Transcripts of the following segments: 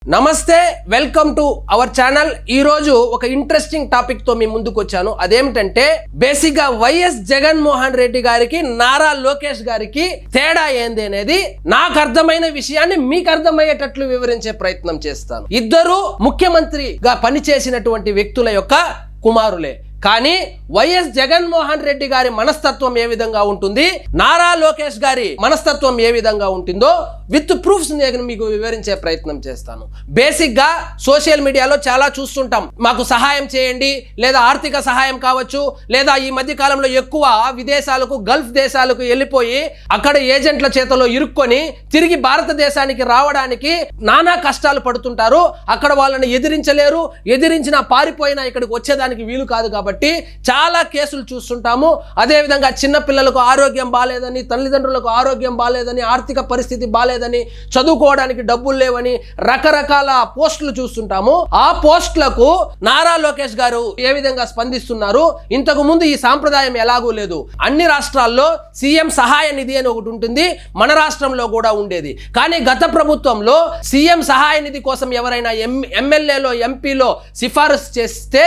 నమస్తే, welcome to our channel. ఈ రోజు ఒక ఇంట్రెస్టింగ్ టాపిక్ తో మీ ముందుకు వచ్చాను. అదేమిటంటే బేసిక్ గా వైఎస్ జగన్మోహన్ రెడ్డి గారికి నారా లోకేష్ గారికి తేడా ఏంది అనేది నాకు అర్థమైన విషయాన్ని మీకు అర్థమయ్యేటట్లు వివరించే ప్రయత్నం చేస్తాను. ఇద్దరు ముఖ్యమంత్రిగా పనిచేసినటువంటి వ్యక్తుల యొక్క కుమారులే. కానీ వైఎస్ జగన్మోహన్ రెడ్డి గారి మనస్తత్వం ఏ విధంగా ఉంటుంది, నారా లోకేష్ గారి మనస్తత్వం ఏ విధంగా ఉంటుందో విత్ ప్రూఫ్స్ నేను మీకు వివరించే ప్రయత్నం చేస్తాను. బేసిక్ గా సోషల్ మీడియాలో చాలా చూస్తుంటాం, మాకు సహాయం చేయండి, లేదా ఆర్థిక సహాయం కావచ్చు, లేదా ఈ మధ్య కాలంలో ఎక్కువ విదేశాలకు గల్ఫ్ దేశాలకు వెళ్ళిపోయి అక్కడ ఏజెంట్ల చేతిలో ఇరుక్కొని తిరిగి భారతదేశానికి రావడానికి నానా కష్టాలు పడుతుంటారు. అక్కడ వాళ్ళని ఎదిరించలేరు, ఎదిరించినా పారిపోయినా ఇక్కడికి వచ్చేదానికి వీలు కాదు. కాబట్టి చాలా కేసులు చూస్తుంటాము. అదేవిధంగా చిన్న పిల్లలకు ఆరోగ్యం బాలేదని, తల్లిదండ్రులకు ఆరోగ్యం బాలేదని, ఆర్థిక పరిస్థితి బాలేదని, చదువుకోవడానికి డబ్బులు లేవని రకరకాల పోస్టులు చూస్తుంటాము. ఆ పోస్టులకు నారా లోకేష్ గారు ఏ విధంగా స్పందిస్తున్నారు? ఇంతకు ముందు ఈ సాంప్రదాయం ఎలాగూ లేదు. అన్ని రాష్ట్రాల్లో సీఎం సహాయ నిధి అని ఒకటి ఉంటుంది, మన రాష్ట్రంలో కూడా ఉండేది. కానీ గత ప్రభుత్వంలో సీఎం సహాయ నిధి కోసం ఎవరైనా ఎమ్మెల్యేలో ఎంపీలో సిఫారసు చేస్తే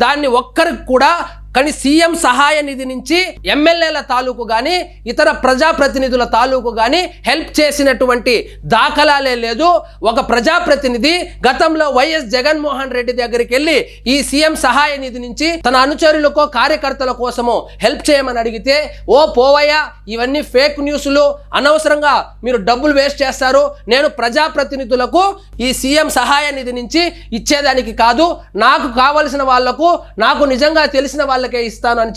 దాన్ని ఒక్కరికి కూడా కానీ సీఎం సహాయ నిధి నుంచి ఎమ్మెల్యేల తాలూకు కానీ ఇతర ప్రజాప్రతినిధుల తాలూకు కానీ హెల్ప్ చేసినటువంటి దాఖలాలే లేదు. ఒక ప్రజాప్రతినిధి గతంలో వైఎస్ జగన్మోహన్ రెడ్డి దగ్గరికి వెళ్ళి ఈ సీఎం సహాయ నిధి నుంచి తన అనుచరులకో కార్యకర్తల కోసమో హెల్ప్ చేయమని అడిగితే, ఓ పోవయ్యా, ఇవన్నీ ఫేక్ న్యూస్లు, అనవసరంగా మీరు డబ్బులు వేస్ట్ చేస్తారు, నేను ప్రజాప్రతినిధులకు ఈ సీఎం సహాయ నిధి నుంచి ఇచ్చేదానికి కాదు, నాకు కావలసిన వాళ్లకు, నాకు నిజంగా తెలిసిన వాళ్ళకే ఇస్తాను అని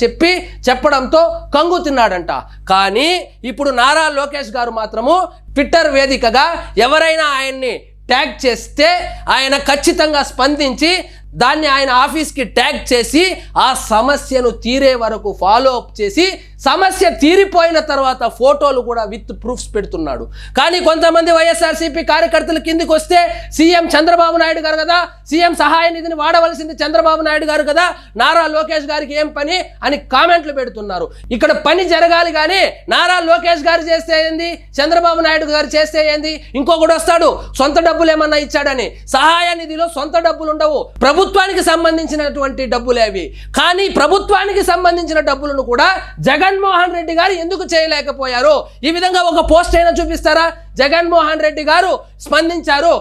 చెప్పడంతో కంగు తిన్నాడంట. కానీ ఇప్పుడు నారా లోకేష్ గారు మాత్రము ట్విట్టర్ వేదికగా ఎవరైనా ఆయన్ని ట్యాగ్ చేస్తే ఆయన ఖచ్చితంగా స్పందించి దాన్ని ఆయన ఆఫీస్కి ట్యాగ్ చేసి ఆ సమస్యను తీరే వరకు ఫాలో అప్ చేసి సమస్య తీరిపోయిన తర్వాత ఫోటోలు కూడా విత్ ప్రూఫ్స్ పెడుతున్నాడు. కానీ కొంతమంది వైఎస్ఆర్సీపీ కార్యకర్తలు కిందికి వస్తే సీఎం చంద్రబాబు నాయుడు గారు కదా, సీఎం సహాయ నిధిని వాడవలసింది చంద్రబాబు నాయుడు గారు కదా, నారా లోకేష్ గారికి ఏం పని అని కామెంట్లు పెడుతున్నారు. ఇక్కడ పని జరగాలి కానీ నారా లోకేష్ గారు చేస్తే ఏంది, చంద్రబాబు నాయుడు గారు చేస్తే ఏంది? ఇంకొకటి వస్తాడు సొంత డబ్బులు ఏమన్నా ఇచ్చాడని. సహాయ నిధిలో సొంత డబ్బులు ఉండవు, ప్రభుత్వానికి సంబంధించినటువంటి డబ్బులే అవి. కానీ ప్రభుత్వానికి సంబంధించిన డబ్బులను కూడా జగన్మోహన్ రెడ్డి గారు ఎందుకు చేయలేకపోయారు? ఈ విధంగా ఒక పోస్ట్ అయినా చూపిస్తారా? జగన్మోహన్ రెడ్డి గారు స్పందించారు,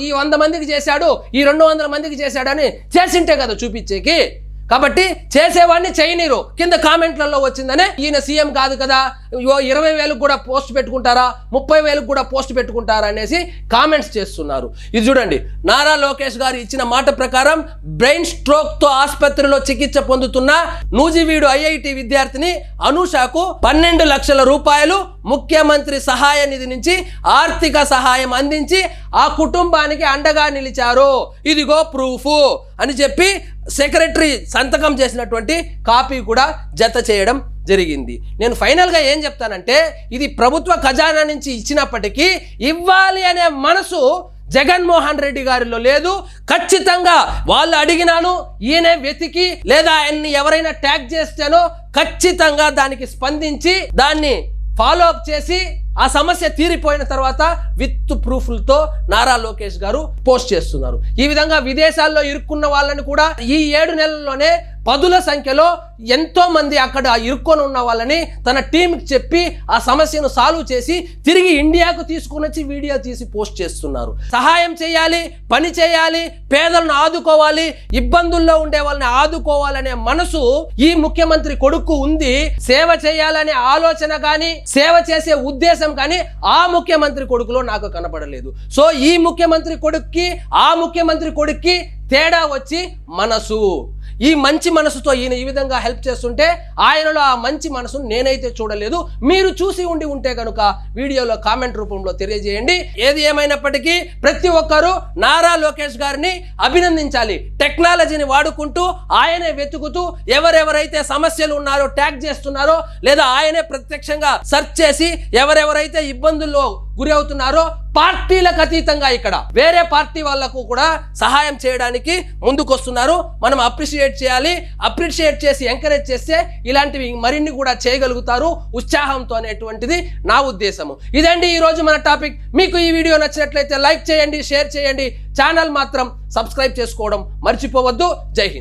ఈ 100 మందికి చేశాడు, ఈ 200 మందికి చేశాడని చేసింటే కదా చూపించేకి. కాబట్టి చేసేవాడిని చేయనీరు. కింద కామెంట్లలో వచ్చిందనే ఈయన సీఎం కాదు కదా, 20,000 కూడా పోస్ట్ పెట్టుకుంటారా, 30,000 కూడా పోస్ట్ పెట్టుకుంటారా అనేసి కామెంట్స్ చేస్తున్నారు. ఇది చూడండి, నారా లోకేష్ గారు ఇచ్చిన మాట ప్రకారం బ్రెయిన్ స్ట్రోక్ తో ఆసుపత్రిలో చికిత్స పొందుతున్న నూజివీడు ఐఐటి విద్యార్థిని అనూషకు 12 లక్షల రూపాయలు ముఖ్యమంత్రి సహాయ నిధి నుంచి ఆర్థిక సహాయం అందించి ఆ కుటుంబానికి అండగా నిలిచారు, ఇదిగో ప్రూఫ్ అని చెప్పి సెక్రటరీ సంతకం చేసినటువంటి కాపీ కూడా జత చేయడం జరిగింది. నేను ఫైనల్గా ఏం చెప్తానంటే, ఇది ప్రభుత్వ ఖజానా నుంచి ఇచ్చినప్పటికీ ఇవ్వాలి అనే మనసు జగన్మోహన్ రెడ్డి గారిలో లేదు. ఖచ్చితంగా వాళ్ళు అడిగినాను, ఈయనే వెతికి లేదా ఆయన్ని ఎవరైనా ట్యాగ్ చేస్తేనో ఖచ్చితంగా దానికి స్పందించి దాన్ని ఫాలో అప్ చేసి ఆ సమస్య తీరిపోయిన తర్వాత విత్ ప్రూఫ్లతో నారా లోకేష్ గారు పోస్ట్ చేస్తున్నారు. ఈ విధంగా విదేశాల్లో ఇరుక్కున్న వాళ్ళని కూడా ఈ 7 నెలల్లోనే 10ల సంఖ్యలో ఎంతో మంది అక్కడ ఇరుక్కొని ఉన్న వాళ్ళని తన టీంకి చెప్పి ఆ సమస్యను సాల్వ్ చేసి తిరిగి ఇండియాకు తీసుకుని వచ్చి వీడియో తీసి పోస్ట్ చేస్తున్నారు. సహాయం చేయాలి, పని చేయాలి, పేదలను ఆదుకోవాలి, ఇబ్బందుల్లో ఉండే వాళ్ళని ఆదుకోవాలనే మనసు ఈ ముఖ్యమంత్రి కొడుకు ఉంది. సేవ చేయాలనే ఆలోచన కానీ సేవ చేసే ఉద్దేశం కానీ ఆ ముఖ్యమంత్రి కొడుకులో నాకు కనపడలేదు. సో ఈ ముఖ్యమంత్రి కొడుక్కి ఆ ముఖ్యమంత్రి కొడుక్కి తేడా వచ్చి మనసు. ఈ మంచి మనసుతో ఈయన ఈ విధంగా హెల్ప్ చేస్తుంటే ఆయనలో ఆ మంచి మనసును నేనైతే చూడలేదు. మీరు చూసి ఉంటే కనుక వీడియోలో కామెంట్ రూపంలో తెలియజేయండి. ఏది ఏమైనప్పటికీ ప్రతి ఒక్కరూ నారా లోకేష్ గారిని అభినందించాలి. టెక్నాలజీని వాడుకుంటూ ఆయనే వెతుకుతూ ఎవరెవరైతే సమస్యలు ఉన్నారో ట్యాగ్ చేస్తున్నారో లేదా ఆయనే ప్రత్యక్షంగా సెర్చ్ చేసి ఎవరెవరైతే ఇబ్బందుల్లో గురి అవుతున్నారో పార్టీలకు అతీతంగా ఇక్కడ వేరే పార్టీ వాళ్లకు కూడా సహాయం చేయడానికి ముందుకొస్తున్నారు. మనం అప్రిషియేట్ చేయాలి. అప్రిషియేట్ చేసి ఎంకరేజ్ చేస్తే ఇలాంటివి మరిన్ని కూడా చేయగలుగుతారు ఉత్సాహంతో అనేటువంటిది నా ఉద్దేశము. ఇదండి ఈ రోజు మన టాపిక్. మీకు ఈ వీడియో నచ్చినట్లయితే లైక్ చేయండి, షేర్ చేయండి. ఛానల్ మాత్రం సబ్స్క్రైబ్ చేసుకోవడం మర్చిపోవద్దు. జై హింద్.